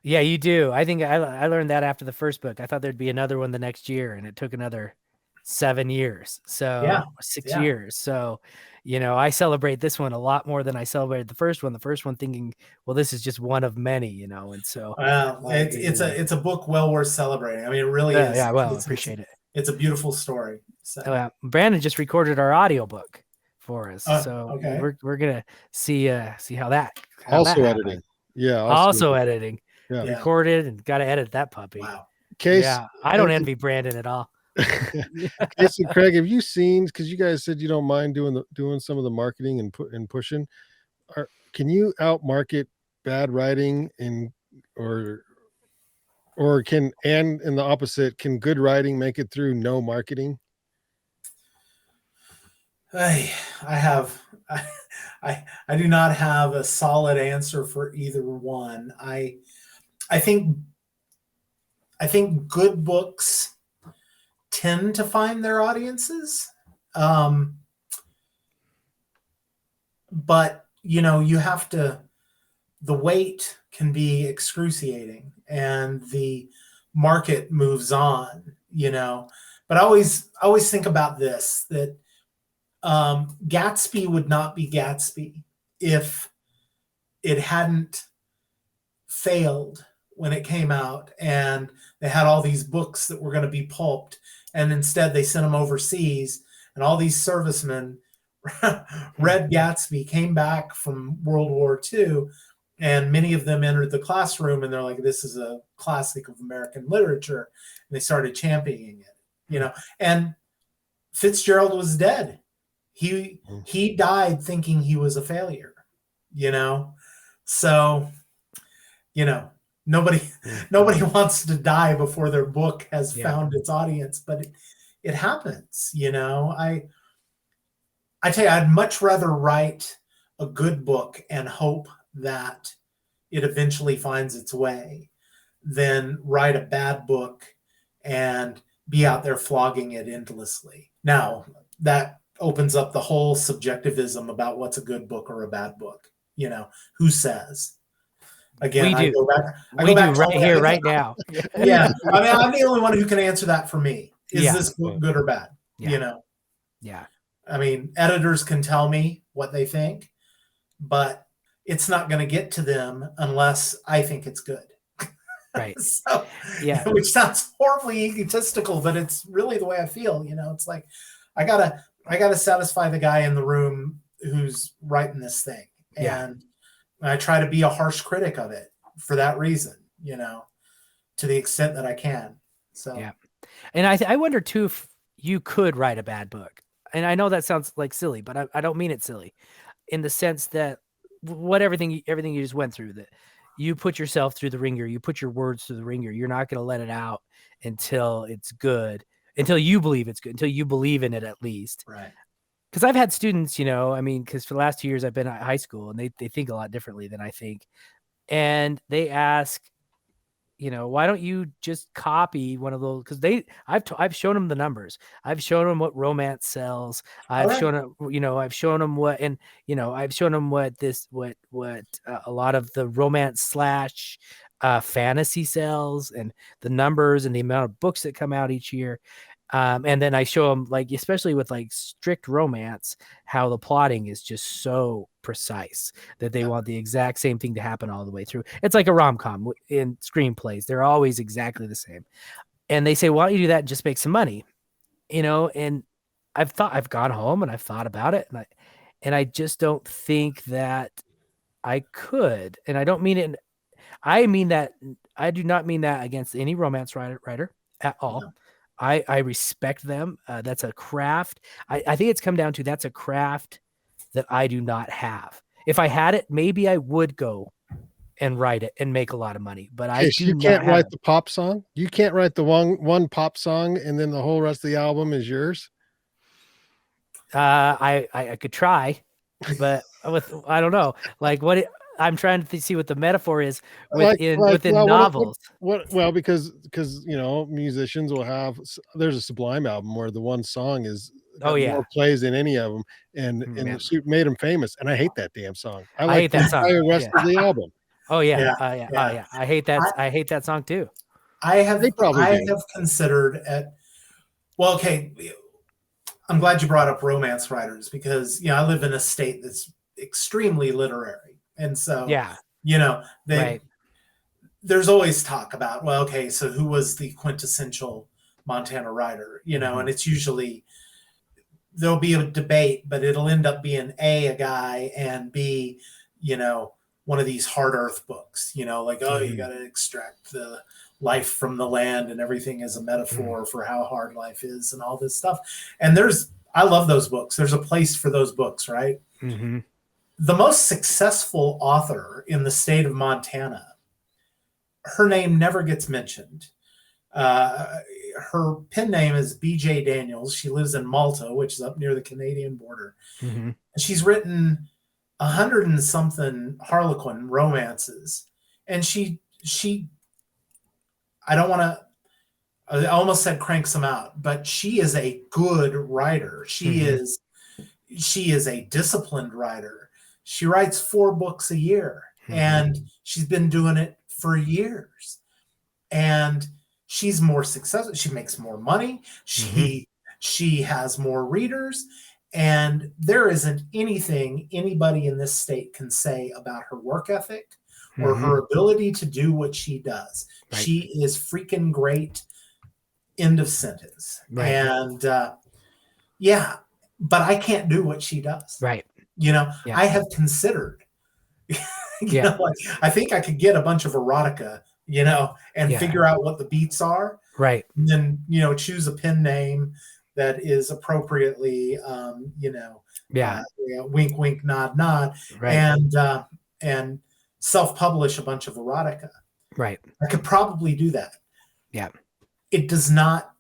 you do. I think I learned that after the first book. I thought there'd be another one the next year, and it took another 7 years. So 6 years. So, I celebrate this one a lot more than I celebrated the first one. The first one thinking, well, this is just one of many, and so it's a book well worth celebrating. I mean, it really is. Yeah, well, appreciate it. It's a beautiful story. So Brandon just recorded our audiobook for us. So we're gonna see how that editing. Happened. Yeah. Also editing. Yeah. Recorded and gotta edit that puppy. Wow. Kase, I don't envy Brandon at all. Kase and Craig, have you seen, because you guys said you don't mind doing some of the marketing and pushing, can you out market bad writing or can, and in the opposite, can good writing make it through no marketing? I do not have a solid answer for either one. I think good books tend to find their audiences. But you have to, the wait can be excruciating and the market moves on, but I always think about this, that Gatsby would not be Gatsby if it hadn't failed when it came out and they had all these books that were going to be pulped, and instead they sent them overseas, and all these servicemen read Gatsby, came back from World War II, and many of them entered the classroom and they're like, this is a classic of American literature, and they started championing it, and Fitzgerald was dead. He died thinking he was a failure, so nobody wants to die before their book has found its audience, but it happens. I tell you, I'd much rather write a good book and hope that it eventually finds its way than write a bad book and be out there flogging it endlessly. Now, that opens up the whole subjectivism about what's a good book or a bad book. Who says? Again, we do. I go back right here, right now. Yeah. I mean, I'm the only one who can answer that for me. Is this book good or bad? Yeah. I mean, editors can tell me what they think, but it's not going to get to them unless I think it's good. Right. So, which sounds horribly egotistical, but it's really the way I feel. It's like I gotta satisfy the guy in the room who's writing this thing, and I try to be a harsh critic of it for that reason. To the extent that I can. So And I wonder too if you could write a bad book. And I know that sounds like silly, but I don't mean it silly in the sense that everything you just went through, that you put yourself through the ringer, you put your words through the ringer. You're not going to let it out until it's good, until you believe it's good, until you believe in it at least. Right. Because I've had students, because for the last 2 years I've been at high school, and they think a lot differently than I think. And they ask, why don't you just copy one of those? Because I've shown them the numbers. I've shown them what romance sells. I've shown them, I've shown them what, and I've shown them what a lot of the romance slash fantasy sells, and the numbers and the amount of books that come out each year. And then I show them, like, especially with like strict romance, how the plotting is just so precise that they want the exact same thing to happen all the way through. It's like a rom-com in screenplays. They're always exactly the same. And they say, why don't you do that and just make some money? And I've gone home and I've thought about it, and I just don't think that I could. And I don't mean it. I mean that. I do not mean that against any romance writer at all. Yeah. I respect them. That's a craft. I think it's come down to, that's a craft that I do not have. If I had it, maybe I would go and write it and make a lot of money. But I do you not can't have write it. the pop song. You can't write the one pop song, and then the whole rest of the album is yours. I could try, but I don't know. Like I'm trying to see what the metaphor is within novels. Well, because musicians will have, there's a Sublime album where the one song is got more plays than any of them, and the suit made them famous, and I hate that damn song. I like hate that song. The rest of the album. Oh yeah. I hate that. I hate that song too. I have considered okay, I'm glad you brought up romance writers, because I live in a state that's extremely literary. And so, there's always talk about, well, okay, so who was the quintessential Montana writer? And it's usually, there'll be a debate, but it'll end up being a guy, and B, one of these hard earth books, you got to extract the life from the land, and everything is a metaphor for how hard life is, and all this stuff. And I love those books. There's a place for those books, right? Mm-hmm. The most successful author in the state of Montana, her name never gets mentioned. Her pen name is B.J. Daniels. She lives in Malta, which is up near the Canadian border. Mm-hmm. She's written 100 and something Harlequin romances. And she I don't want to, I almost said cranks them out, but she is a good writer. She is a disciplined writer. She writes 4 books a year, and she's been doing it for years. And she's more successful. She makes more money. She has more readers, and there isn't anything anybody in this state can say about her work ethic or her ability to do what she does. Right. She is freaking great. End of sentence. Right. And but I can't do what she does. Right. I have considered, I think I could get a bunch of erotica, and figure out what the beats are. Right. And then, choose a pen name that is appropriately, wink, wink, nod, nod. Right. And self-publish a bunch of erotica. Right. I could probably do that. Yeah. It does not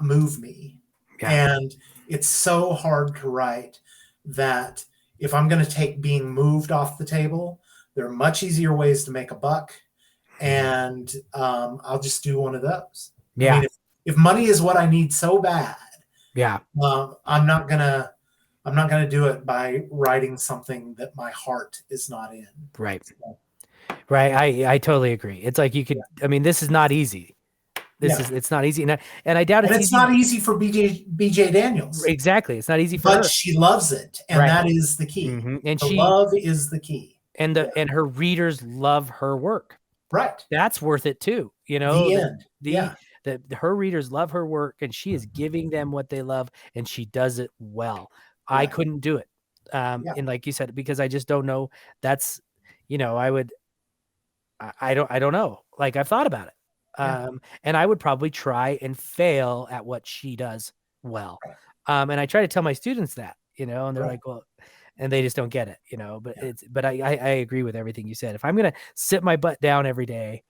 move me. Yeah. And it's so hard to write that if I'm going to take being moved off the table, there are much easier ways to make a buck. And I'll just do one of those. Yeah. I mean, if money is what I need so bad, I'm not gonna do it by writing something that my heart is not in. Right. So. Right. I totally agree. It's like you could. I mean, this is not easy. It's not easy, and I doubt it's easy. not easy for BJ Daniels. Exactly, it's not easy for her. But she loves it, and that is the key. And love is the key. And and her readers love her work. Right. That's worth it too. The end. Her readers love her work, and she is giving them what they love, and she does it well. Yeah. I couldn't do it. And like you said, because I just don't know. That's, I don't know. Like, I've thought about it. Yeah. And I would probably try and fail at what she does well. And I try to tell my students that, and they're Right. like, well, and they just don't get it, but Yeah. I agree with everything you said. If I'm going to sit my butt down every day,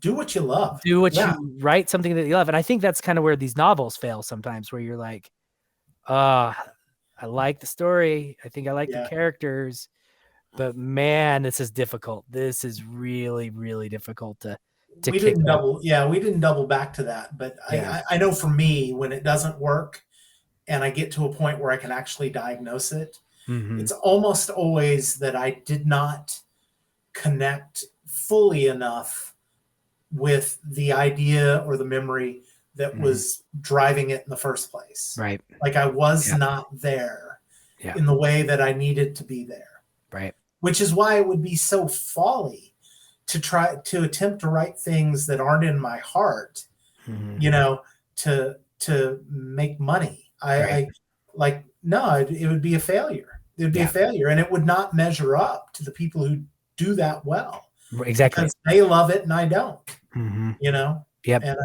Do what you love. do what Yeah. you write something that you love. And I think that's kind of where these novels fail sometimes, where you're like, I like the story. I think I like the Yeah. characters, but man, this is difficult. This is really, really difficult to We kick didn't that. double. Yeah, we didn't double back to that. But Yeah. I know for me, when it doesn't work, and I get to a point where I can actually diagnose it, Mm-hmm. it's almost always that I did not connect fully enough with the idea or the memory that was driving it in the first place. Right. Like I was not there in the way that I needed to be there. Right. Which is why it would be so folly to try to attempt to write things that aren't in my heart, to make money. I like, no, it would be a failure. It would be a failure, and it would not measure up to the people who do that well. Exactly. Because they love it and I don't. Yep. And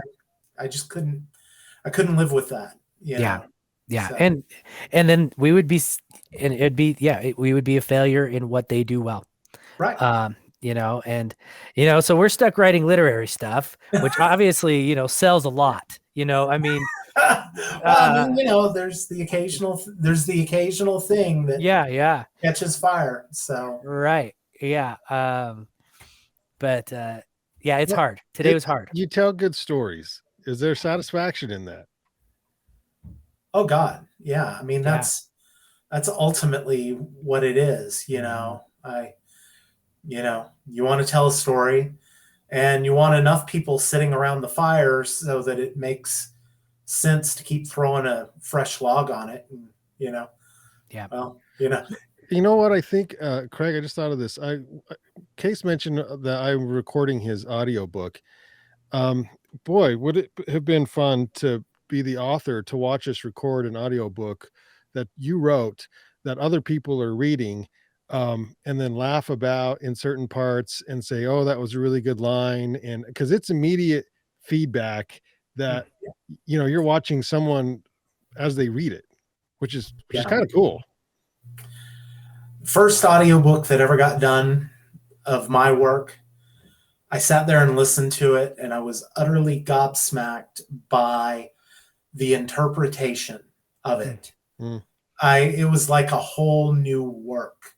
I just couldn't live with that. Yeah. So. And then we would be, and it'd be, we would be a failure in what they do well. Right. So we're stuck writing literary stuff, which obviously, sells a lot, I mean, there's the occasional thing that catches fire. So, right. Yeah. But it's hard. Today was hard. You tell good stories. Is there satisfaction in that? Oh God. Yeah. I mean, that's ultimately what it is. You want to tell a story and you want enough people sitting around the fire so that it makes sense to keep throwing a fresh log on it. And, well, you know what I think, Craig, I just thought of this. Kase mentioned that I'm recording his audiobook. Boy, would it have been fun to be the author, to watch us record an audiobook that you wrote that other people are reading, and then laugh about in certain parts and say, oh, that was a really good line. And because it's immediate feedback that, you're watching someone as they read it, which is kind of cool. First audiobook that ever got done of my work, I sat there and listened to it, and I was utterly gobsmacked by the interpretation of it. It was like a whole new work,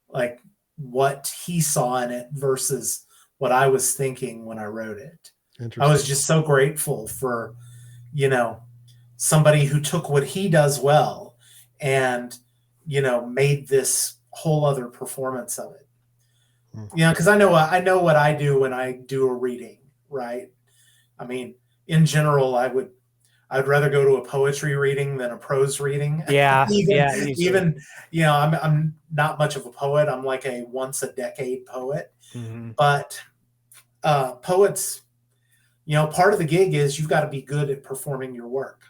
like what he saw in it versus what I was thinking when I wrote it. I was just so grateful for, somebody who took what he does well and, made this whole other performance of it. Because I know what I do when I do a reading, right? I mean, in general, I'd rather go to a poetry reading than a prose reading. Even I'm not much of a poet. I'm like a once a decade poet. But poets, part of the gig is you've got to be good at performing your work.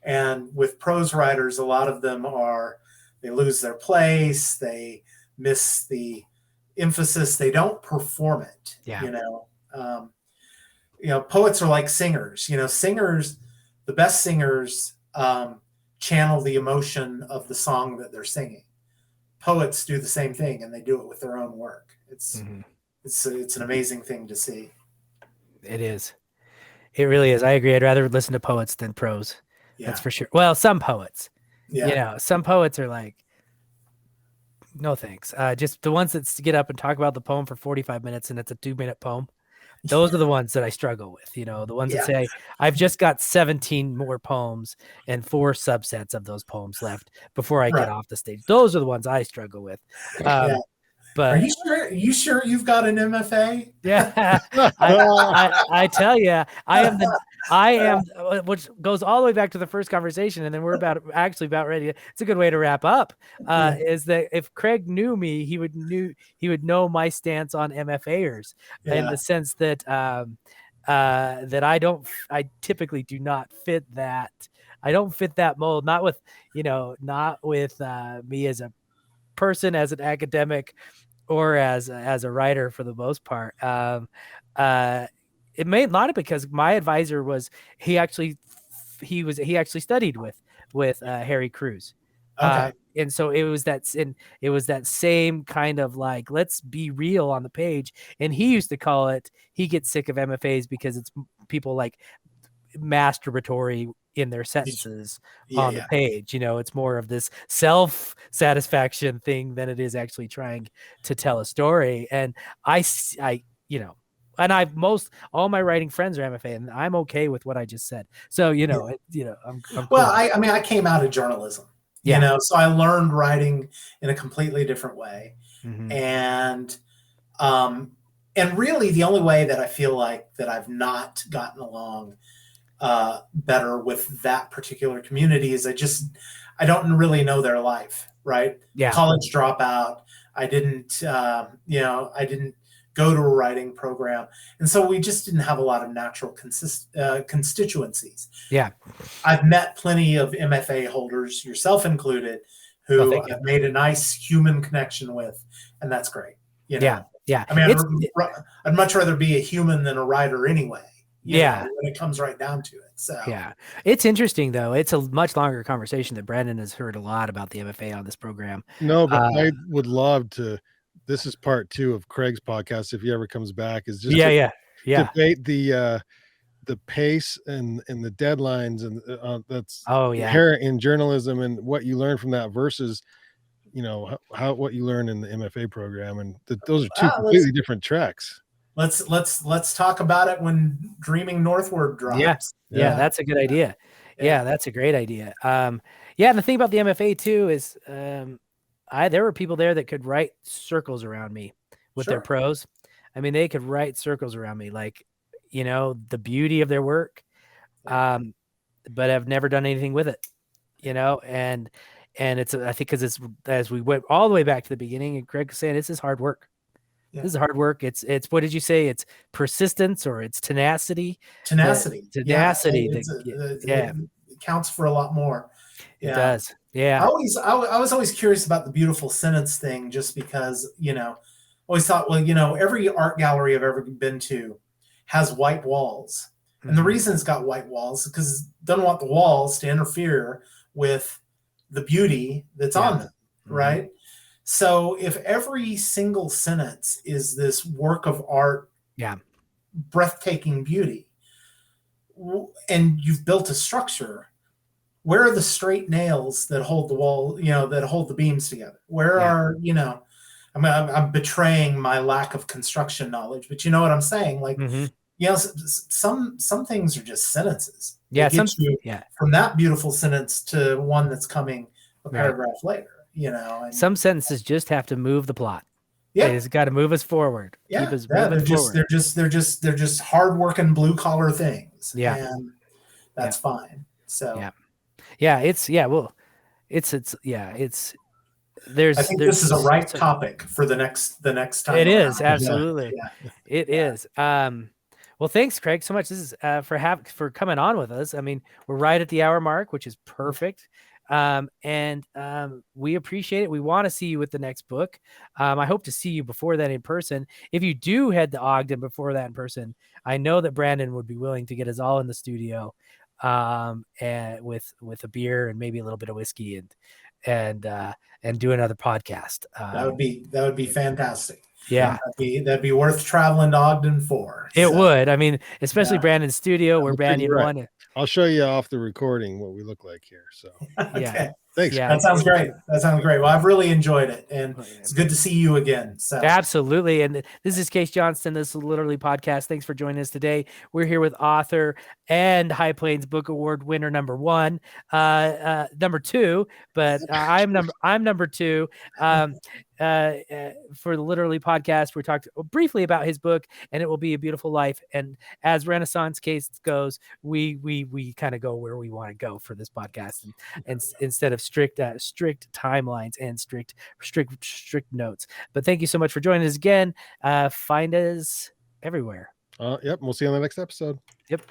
And with prose writers, a lot of them they lose their place, they miss the emphasis, they don't perform it. Poets are like singers. Singers, the best singers, channel the emotion of the song that they're singing. Poets do the same thing, and they do it with their own work. It's an amazing thing to see. It is. It really is. I agree. I'd rather listen to poets than prose. That's for sure. Well, some poets. Some poets are like, no thanks. Just the ones that get up and talk about the poem for 45 minutes and it's a 2-minute poem. Those are the ones that I struggle with. The ones that say, I've just got 17 more poems and 4 subsets of those poems left before I get off the stage. Those are the ones I struggle with. But are you sure you've got an MFA? Yeah, I tell you, I am, which goes all the way back to the first conversation, and then we're about ready. It's a good way to wrap up. Is that if Craig knew me, he would know my stance on MFAers in the sense that that I typically do not fit that. I don't fit that mold. Not with me as a person, as an academic, or as a writer for the most part. it may not because my advisor was he actually studied with Harry Cruz. Okay. And so it was that same kind of like, let's be real on the page. And he used to call it, he gets sick of MFAs because it's people like masturbatory in their sentences on the Yeah. page. It's more of this self-satisfaction thing than it is actually trying to tell a story. And and all my writing friends are MFA, and I'm okay with what I just said. So, I'm cool. Well, I mean, I came out of journalism, Yeah. so I learned writing in a completely different way. Mhm. And really the only way that I feel like that I've not gotten along better with that particular community is I don't really know their life, right? Yeah. College dropout. I didn't go to a writing program. And so we just didn't have a lot of natural constituencies. Yeah. I've met plenty of MFA holders, yourself included, who I've made a nice human connection with, and that's great. Yeah. I mean, I'd much rather be a human than a writer anyway. When it comes right down to it. So yeah, it's interesting though. It's a much longer conversation that Brandon has heard a lot about the MFA on this program. No, but I would love to. This is part 2 of Craig's podcast. If he ever comes back, is just debate the pace and the deadlines and that's inherent in journalism and what you learn from that versus what you learn in the MFA program, and those are 2 completely different tracks. Let's talk about it when Dreaming Northward drops. Yeah, that's a good idea. Yeah, that's a great idea. And the thing about the MFA too is there were people there that could write circles around me with their prose. I mean, they could write circles around me, like, the beauty of their work, but have never done anything with it, and it's, I think, because it's, as we went all the way back to the beginning, and Greg was saying, this is hard work. Yeah. This is hard work. It's what did you say? It's persistence, or it's tenacity. Tenacity. It counts for a lot more. It does. Yeah. I was always curious about the beautiful sentence thing, just because, always thought, well, every art gallery I've ever been to has white walls. Mm-hmm. And the reason it's got white walls is because it doesn't want the walls to interfere with the beauty that's on them. Mm-hmm. Right. So if every single sentence is this work of art, breathtaking beauty, and you've built a structure, where are the straight nails that hold the wall, that hold the beams together? Where are, I'm betraying my lack of construction knowledge, but you know what I'm saying? Like, some things are just sentences. Yeah. From that beautiful sentence to one that's coming a paragraph later. And some sentences just have to move the plot. Yeah, it's got to move us forward. Yeah, keep us forward. They're just hardworking blue collar things. Yeah, and that's fine. So it's there's. I think this is a right topic for the next time. It is absolutely. It is. Well, thanks, Craig, so much. This is for coming on with us. I mean, we're right at the hour mark, which is perfect. And we appreciate it. We want to see you with the next book. I hope to see you before that in person. If you do head to Ogden before that in person, I know that Brandon would be willing to get us all in the studio, and with a beer and maybe a little bit of whiskey and do another podcast. That would be fantastic. Yeah, that'd be worth traveling to Ogden for. It would. I mean, especially Brandon's studio where Banyan One. I'll show you off the recording what we look like here. So okay. Thanks. Yeah, that sounds great. Well, I've really enjoyed it, and it's good to see you again. So absolutely. And this is Kase Johnston. This is Literally Podcast. Thanks for joining us today. We're here with author and High Plains Book Award winner number 1, number 2, but I'm number 2. For the Literally Podcast, we talked briefly about his book, and It Will Be a Beautiful Life. And as Renaissance Kase goes, we kind of go where we want to go for this podcast, and instead of strict timelines and strict notes. But thank you so much for joining us again. Find us everywhere. Yep. We'll see you on the next episode. Yep.